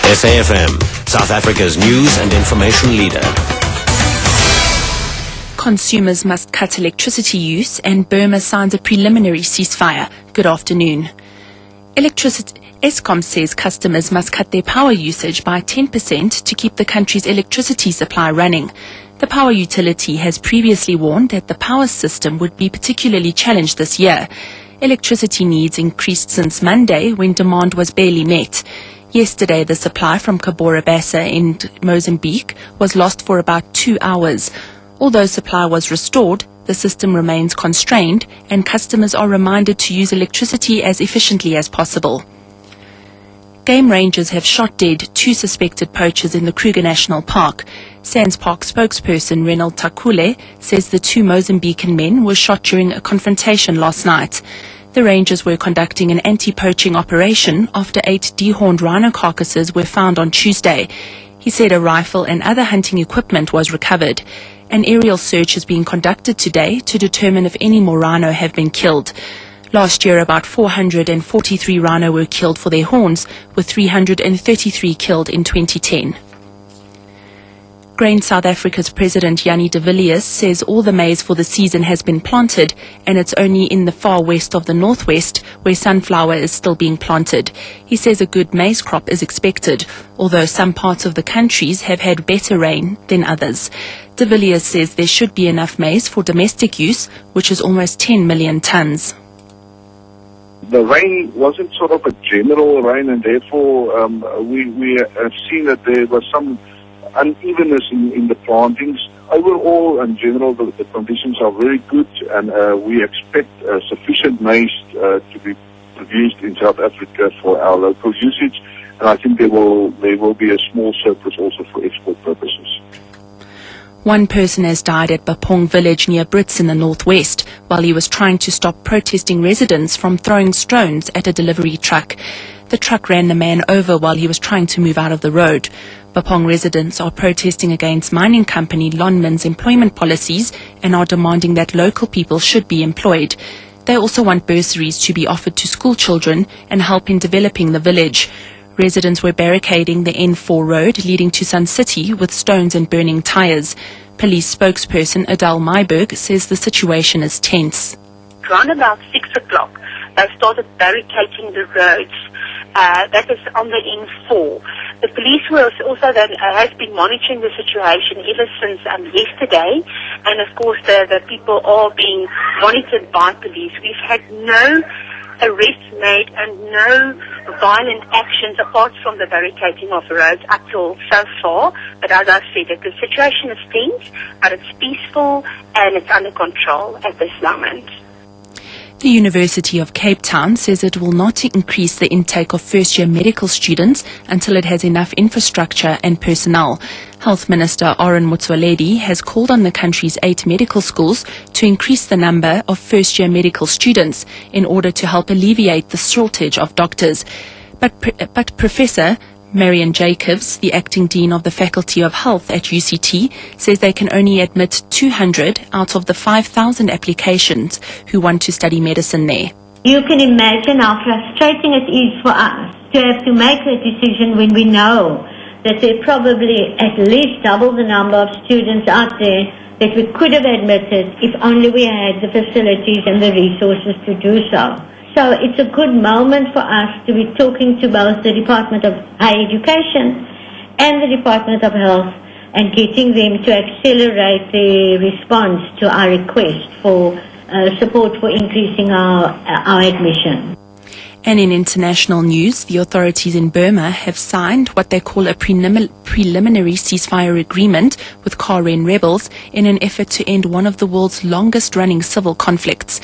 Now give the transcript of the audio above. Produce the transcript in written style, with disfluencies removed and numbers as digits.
SAfm, South Africa's news and information leader. Consumers must cut electricity use and Burma signs a preliminary ceasefire. Good afternoon. Eskom says customers must cut their power usage by 10% to keep the country's electricity supply running. The power utility has previously warned that the power system would be particularly challenged this year. Electricity needs increased since Monday when demand was barely met. Yesterday, the supply from Cabora Bassa in Mozambique was lost for about 2 hours. Although supply was restored, the system remains constrained and customers are reminded to use electricity as efficiently as possible. Game rangers have shot dead 2 suspected poachers in the Kruger National Park. Sands Park spokesperson Renald Takule says the 2 Mozambican men were shot during a confrontation last night. The rangers were conducting an anti-poaching operation after 8 dehorned rhino carcasses were found on Tuesday. He said a rifle and other hunting equipment was recovered. An aerial search is being conducted today to determine if any more rhino have been killed. Last year, about 443 rhino were killed for their horns, with 333 killed in 2010. Grain South Africa's President Jannie de Villiers says all the maize for the season has been planted and it's only in the far west of the northwest where sunflower is still being planted. He says a good maize crop is expected, although some parts of the countries have had better rain than others. De Villiers says there should be enough maize for domestic use, which is almost 10 million tons. The rain wasn't sort of a general rain, and therefore we have seen that there was some unevenness in the plantings. Overall, in general, the conditions are very good, and we expect sufficient maize to be produced in South Africa for our local usage, and I think there will be a small surplus also for export purposes. 1 person has died at Bapong village near Brits in the northwest while he was trying to stop protesting residents from throwing stones at a delivery truck. The truck ran the man over while he was trying to move out of the road. Bapong residents are protesting against mining company Lonmin's employment policies and are demanding that local people should be employed. They also want bursaries to be offered to school children and help in developing the village. Residents were barricading the N4 road leading to Sun City with stones and burning tires. Police spokesperson Adele Myberg says the situation is tense. Around about 6 o'clock, they started barricading the roads. That is on the N4. The police has been monitoring the situation ever since yesterday, and of course the people are being monitored by police. We've had no arrests made and no violent actions apart from the barricading of the roads up till so far. But as I said, the situation is tense, but it's peaceful and it's under control at this moment. The University of Cape Town says it will not increase the intake of first-year medical students until it has enough infrastructure and personnel. Health Minister Aaron Motsoaledi has called on the country's 8 medical schools to increase the number of first-year medical students in order to help alleviate the shortage of doctors. But Professor Marian Jacobs, the acting dean of the Faculty of Health at UCT, says they can only admit 200 out of the 5,000 applications who want to study medicine there. You can imagine how frustrating it is for us to have to make a decision when we know that there are probably at least double the number of students out there that we could have admitted if only we had the facilities and the resources to do so. So it's a good moment for us to be talking to both the Department of Higher Education and the Department of Health and getting them to accelerate the response to our request for support for increasing our admission. And in international news, the authorities in Burma have signed what they call a preliminary ceasefire agreement with Karen rebels in an effort to end one of the world's longest-running civil conflicts.